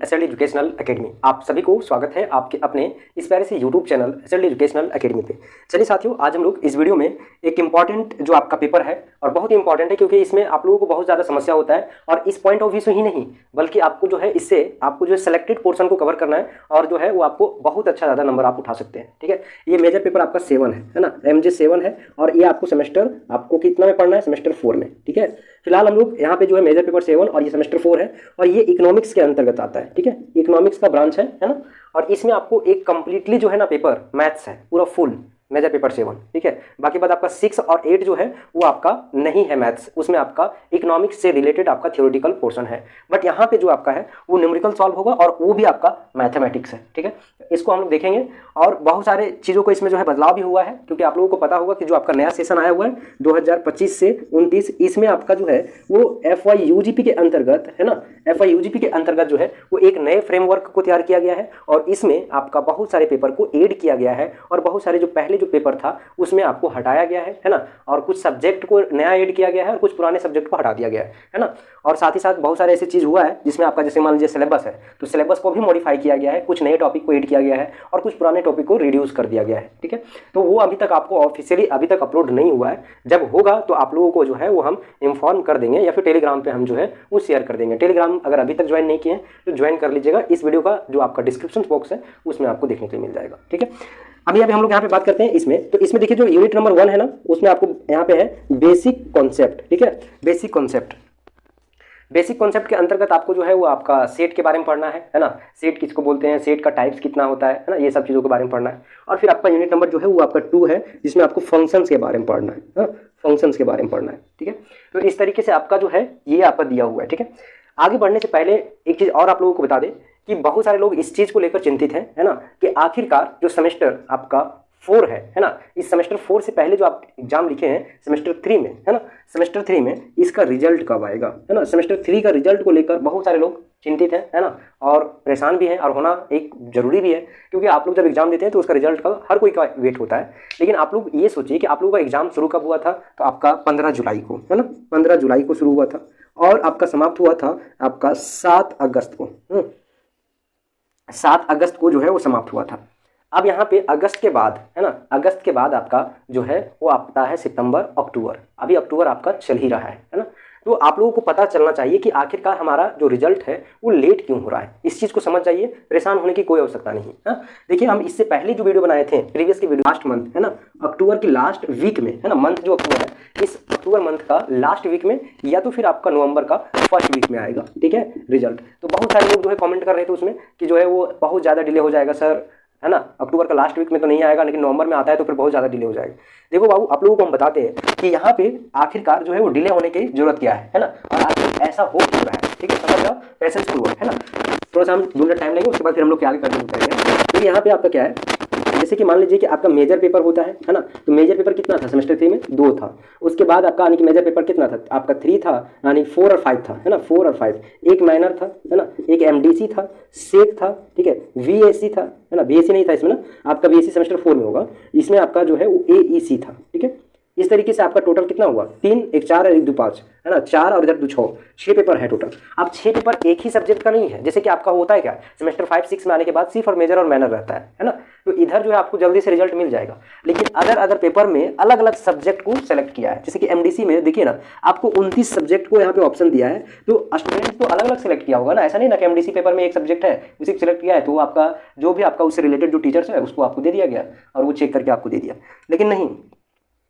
SLD educational academy. आप सभी को स्वागत है आपके अपने इस प्यारे से YouTube channel SLD educational academy पे। चलिए साथियों, आज हम लोग इस वीडियो में एक इंपॉर्टेंट जो आपका पेपर है और बहुत ही इंपॉर्टेंट है क्योंकि इसमें आप लोगों को बहुत ज़्यादा समस्या होता है और इस पॉइंट ऑफ व्यू से ही नहीं बल्कि आपको जो है इससे आपको जो है सेलेक्टेड पोर्सन को कवर करना है और जो है वो आपको बहुत अच्छा ज़्यादा नंबर आप उठा सकते हैं। ठीक है, ये मेजर पेपर आपका 7 है ना, MJ 7 है और ये आपको सेमेस्टर आपको कितना में पढ़ना है, सेमेस्टर 4 में। ठीक है, फिलहाल हम लोग यहाँ पे जो है मेजर पेपर 7 और ये सेमेस्टर 4 है और ये इकोनॉमिक्स के अंतर्गत आता है। ठीक है, इकोनॉमिक्स का ब्रांच है ना, और इसमें आपको एक कंप्लीटली जो है ना पेपर मैथ्स है पूरा फुल मेजर पेपर 7। ठीक है, बाकी बात आपका 6 और 8 जो है वो आपका नहीं है मैथ्स, उसमें आपका इकोनॉमिक्स से रिलेटेड आपका थ्योरेटिकल पोर्शन है। बट यहाँ पे जो आपका है वो न्यूमेरिकल सॉल्व होगा और वो भी आपका मैथमेटिक्स है। ठीक है, इसको हम लोग देखेंगे और बहुत सारे चीज़ों को इसमें जो है बदलाव भी हुआ है क्योंकि आप लोगों को पता होगा कि जो आपका नया सेशन आया हुआ है 2025 से 29, इसमें आपका जो है वो FY UGP के अंतर्गत है ना, FY UGP के अंतर्गत जो है वो एक नए फ्रेमवर्क को तैयार किया गया है और इसमें आपका बहुत सारे पेपर को ऐड किया गया है और बहुत सारे जो पहले जो पेपर था उसमें आपको हटाया गया है ना, और कुछ सब्जेक्ट को नया ऐड किया गया है और कुछ पुराने सब्जेक्ट को हटा दिया गया है ना। और साथ ही साथ बहुत सारे ऐसी चीज़ हुआ है जिसमें आपका जैसे मान लीजिए सिलेबस है तो सिलेबस को भी मॉडिफाई किया गया है, कुछ नए टॉपिक को ऐड किया गया है और कुछ पुराने टॉपिक को रिड्यूस कर दिया गया है। ठीक है, तो वो अभी तक आपको ऑफिशियली अभी तक अपलोड नहीं हुआ है, जब होगा तो आप लोगों को जो है वो हम इन्फॉर्म कर देंगे या फिर टेलीग्राम पे हम जो है वो शेयर कर देंगे। टेलीग्राम अगर अभी तक ज्वाइन नहीं किए तो ज्वाइन कर लीजिएगा, इस वीडियो का जो आपका डिस्क्रिप्शन बॉक्स है उसमें आपको देखने के लिए मिल जाएगा। ठीक है, अभी हम लोग यहाँ पे बात करते हैं इसमें, तो इसमें देखिए जो यूनिट नंबर 1 है ना उसमें आपको यहाँ पे है बेसिक कॉन्सेप्ट। ठीक है, बेसिक कॉन्सेप्ट के अंतर्गत आपको जो है वो आपका सेट के बारे में पढ़ना है ना, सेट किसको बोलते हैं, सेट का टाइप्स कितना होता है ना, ये सब चीज़ों के बारे में पढ़ना है। और फिर आपका यूनिट नंबर जो है वो आपका 2 है जिसमें आपको फंक्शंस के बारे में पढ़ना है ना, फंक्शंस के बारे में पढ़ना है। ठीक है, तो इस तरीके से आपका जो है ये आपका दिया हुआ है। ठीक है, आगे बढ़ने से पहले एक चीज़ और आप लोगों को बता दें कि बहुत सारे लोग इस चीज़ को लेकर चिंतित हैं है ना कि आखिरकार जो सेमेस्टर आपका 4 है ना, इस सेमेस्टर 4 से पहले जो आप एग्जाम लिखे हैं सेमेस्टर 3 में है ना, सेमेस्टर 3 में इसका रिजल्ट कब आएगा है ना। सेमेस्टर 3 का रिजल्ट को लेकर बहुत सारे लोग चिंतित हैं है ना, और परेशान भी हैं और होना एक जरूरी भी है क्योंकि आप लोग जब एग्जाम देते हैं तो उसका रिजल्ट का हर कोई का वेट होता है। लेकिन आप लोग ये सोचिए कि आप लोगों का एग्जाम शुरू कब हुआ था, तो आपका 15 जुलाई को है ना, 15 जुलाई को शुरू हुआ था और आपका समाप्त हुआ था आपका 7 अगस्त को। 7 अगस्त को जो है वो समाप्त हुआ था। अब यहाँ पे अगस्त के बाद है ना, अगस्त के बाद आपका जो है वो आता है सितंबर अक्टूबर, अभी अक्टूबर आपका चल ही रहा है ना। तो आप लोगों को पता चलना चाहिए कि आखिरकार हमारा जो रिजल्ट है वो लेट क्यों हो रहा है, इस चीज़ को समझ जाइए, परेशान होने की कोई आवश्यकता नहीं है। देखिए हम इससे पहले जो वीडियो बनाए थे प्रीवियस की वीडियो लास्ट मंथ है ना, अक्टूबर की लास्ट वीक में है ना, मंथ जो अक्टूबर है इस अक्टूबर मंथ का लास्ट वीक में या तो फिर आपका नवंबर का फर्स्ट वीक में आएगा। ठीक है, रिजल्ट। तो बहुत सारे लोग जो है कमेंट कर रहे थे उसमें कि जो है वो बहुत ज़्यादा डिले हो जाएगा सर है ना, अक्टूबर का लास्ट वीक में तो नहीं आएगा लेकिन नवंबर में आता है तो फिर बहुत ज़्यादा डिले हो जाएगा। देखो बाबू, आप लोगों को हम बताते हैं कि यहाँ पे आखिरकार जो है वो डिले होने की जरूरत क्या है ना, और आखिर ऐसा हो क्यों रहा है। ठीक है, समझ जाओ, पेशेंस फुल है ना, थोड़ा सा हम 2 मिनट टाइम लेंगे उसके बाद फिर हम लोग क्या आगे करने करेंगे। तो यहाँ पे आपका क्या है, जैसे कि मान लीजिए कि आपका मेजर पेपर होता है ना, तो मेजर पेपर कितना था सेमेस्टर 3 में 2 था, उसके बाद आपका यानी कि मेजर पेपर कितना था आपका 3 था, यानी 4 और 5 था है ना, 4 और 5, एक माइनर था है ना, एक MDC था, सेक था, ठीक है, VAC था है ना, VAC नहीं था इसमें ना, आपका VAC सेमेस्टर 4 में होगा, इसमें आपका जो है वो AEC था। ठीक है, इस तरीके से आपका टोटल कितना हुआ, 3, 1 4 और 1 2 5 है ना, 4 और इधर 2 6 पेपर है टोटल। अब 6 पेपर एक ही सब्जेक्ट का नहीं है, जैसे कि आपका होता है क्या सेमेस्टर 5 6 में आने के बाद सिर्फ और मेजर और माइनर रहता है ना, तो इधर जो है आपको जल्दी से रिजल्ट मिल जाएगा। लेकिन अदर पेपर में अलग अलग सब्जेक्ट को सेलेक्ट किया है, जैसे कि MDC में देखिए ना आपको 29 सब्जेक्ट को यहाँ पे ऑप्शन दिया है, तो स्टूडेंट तो अलग अलग सेलेक्ट किया होगा ना, ऐसा नहीं ना कि MDC पेपर में एक सब्जेक्ट है उसी को सिलेक्ट किया है तो आपका जो भी आपका उससे रिलेटेड जो टीचर्स है उसको आपको दे दिया गया और वो चेक करके आपको दे दिया। लेकिन नहीं,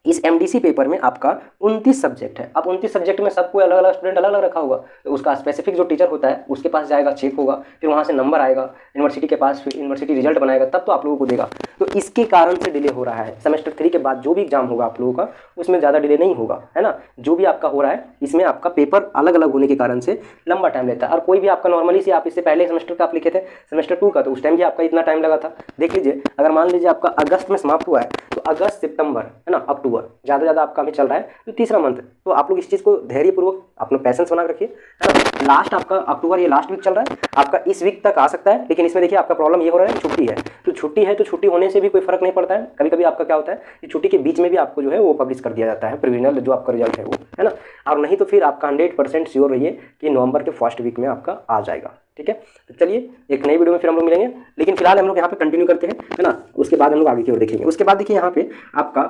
इस MDC पेपर में आपका 29 सब्जेक्ट है। अब 29 सब्जेक्ट में सबको अलग अलग स्टूडेंट अलग अलग रखा होगा, तो उसका स्पेसिफिक जो टीचर होता है उसके पास जाएगा, चेक होगा, फिर वहाँ से नंबर आएगा यूनिवर्सिटी के पास, फिर यूनिवर्सिटी रिजल्ट बनाएगा तब तो आप लोगों को देगा। तो इसके कारण से डिले हो रहा है। सेमेस्टर 3 के बाद जो भी एग्जाम होगा आप लोगों का उसमें ज़्यादा डिले नहीं होगा है ना, जो भी आपका हो रहा है इसमें आपका पेपर अलग अलग होने के कारण से लंबा टाइम लेता है। और कोई भी आपका नॉर्मली से आप इससे पहले सेमेस्टर का आप लिखे थे सेमेस्टर 2 का, तो उस टाइम भी आपका इतना टाइम लगा था। देख लीजिए, अगर मान लीजिए आपका अगस्त में समाप्त हुआ है तो अगस्त सितंबर है ना अक्टूबर अक्टूबर, ज़्यादा से ज़्यादा आपका अभी चल रहा है तो तीसरा मंथ। तो आप लोग इस चीज़ को धैर्यपूर्वक अपना पैसेंस बना के रखिए, है ना। लास्ट आपका अक्टूबर, ये लास्ट वीक चल रहा है, आपका इस वीक तक आ सकता है, लेकिन इसमें देखिए आपका प्रॉब्लम ये हो रहा है, छुट्टी है। तो छुट्टी है तो छुट्टी होने से भी कोई फर्क नहीं पड़ता है। कभी कभी आपका क्या होता है कि छुट्टी के बीच में भी आपको जो है वो पब्लिश कर दिया जाता है प्रोविजनल जो आपका रिजल्ट है वो, है ना। और नहीं तो फिर आपका 100% श्योर रहिए कि नवंबर के फर्स्ट वीक में आपका आ जाएगा, ठीक है। तो चलिए एक नई वीडियो में फिर हम लोग मिलेंगे, लेकिन फिलहाल हम लोग यहाँ पे कंटिन्यू करते हैं, है ना। उसके बाद हम लोग आगे की ओर देखेंगे। उसके बाद देखिए यहाँ पे आपका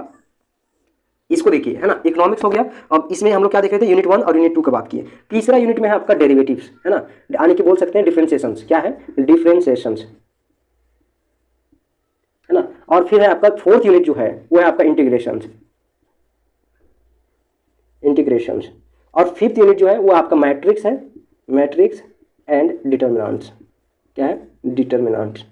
इसको देखिए, है ना, इकोनॉमिक्स हो गया। अब इसमें हम लोग क्या देख रहे थे, यूनिट 1 और यूनिट 2 की बात की। तीसरा यूनिट में है आपका डेरिवेटिव्स, है ना, यानी कि बोल सकते हैं डिफरेंशिएशंस। क्या है, डिफरेंशिएशंस, है ना। और फिर है आपका फोर्थ यूनिट जो है वो है आपका इंटीग्रेशंस, इंटीग्रेशंस। और फिफ्थ यूनिट जो है वो आपका मैट्रिक्स है, मैट्रिक्स एंड डिटर्मिनेंट्स। क्या है, डिटर्मिनेंट्स,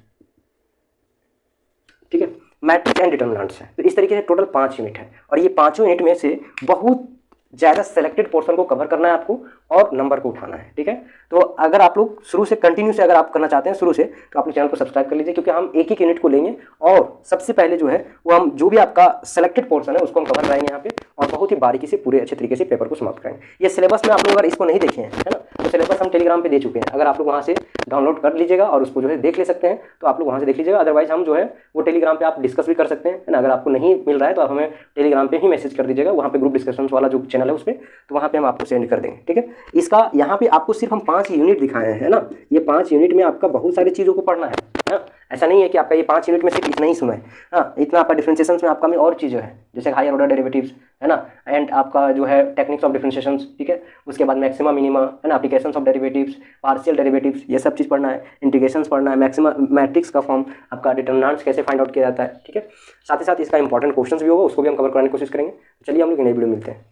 ठीक है, मैट्रिक्स एंड डिटर्मिनेंट्स है। तो इस तरीके से टोटल 5 यूनिट है, और ये पांचों यूनिट में से बहुत ज़्यादा सेलेक्टेड पोर्शन को कवर करना है आपको और नंबर को उठाना है, ठीक है। तो अगर आप लोग शुरू से कंटिन्यू से अगर आप करना चाहते हैं शुरू से, तो आप चैनल को सब्सक्राइब कर लीजिए, क्योंकि हम एक यूनिट को लेंगे और सबसे पहले जो है वो हम जो भी आपका सेलेक्टेड पोर्शन है उसको हम कवर कराएंगे यहाँ पे, और बहुत ही बारीकी से पूरे अच्छे तरीके से पेपर को समाप्त करेंगे। ये सिलेबस में आप लोग अगर इसको नहीं देखे हैं, है ना, तो सिलेबस हम टेलीग्राम पे दे चुके हैं। अगर आप लोग वहाँ से डाउनलोड कर लीजिएगा और उसको जो है देख ले सकते हैं, तो आप लोग वहाँ से देख लीजिएगा। अदरवाइज हम जो है वो टेलीग्राम पे आप डिस्कस भी कर सकते हैं, है ना। अगर आपको नहीं मिल रहा है तो आप हमें टेलीग्राम पे ही मैसेज कर दीजिएगा, वहाँ पे ग्रुप डिस्कशन वाला जो चैनल है उस पर, तो वहाँ पे हम आपको सेंड कर देंगे, ठीक है। इसका यहाँ पे आपको सिर्फ हम 5 यूनिट दिखाए हैं, है ना। ये 5 यूनिट में आपका बहुत सारी चीज़ों को पढ़ना है ना। ऐसा नहीं है कि आपका ये 5 यूनिट में सिर्फ इतना ही सुना है, हाँ, इतना आपका डिफरेंशिएशन में आपका में और चीज़ें हैं, जैसे हायर ऑर्डर डेरिवेटिव्स, है ना, एंड आपका जो है टेक्निक्स ऑफ डिफरेंशिएशन, ठीक है। उसके बाद मैक्सिमा मिनिमा, है ना, applications of derivatives, partial derivatives, ये सब चीज़ पढ़ना है। इंटीग्रेशंस पढ़ना है, मैक्सिमा मैट्रिक्स का फॉर्म, आपका डिटर्मिनेंट्स कैसे फाइंड आउट किया जाता है, ठीक है। साथ ही साथ इसका इंपॉर्टेंट क्वेश्चन भी होगा, उसको भी हम कवर कराने की कोशिश करेंगे। चलिए हम लोग नई वीडियो मिलते हैं।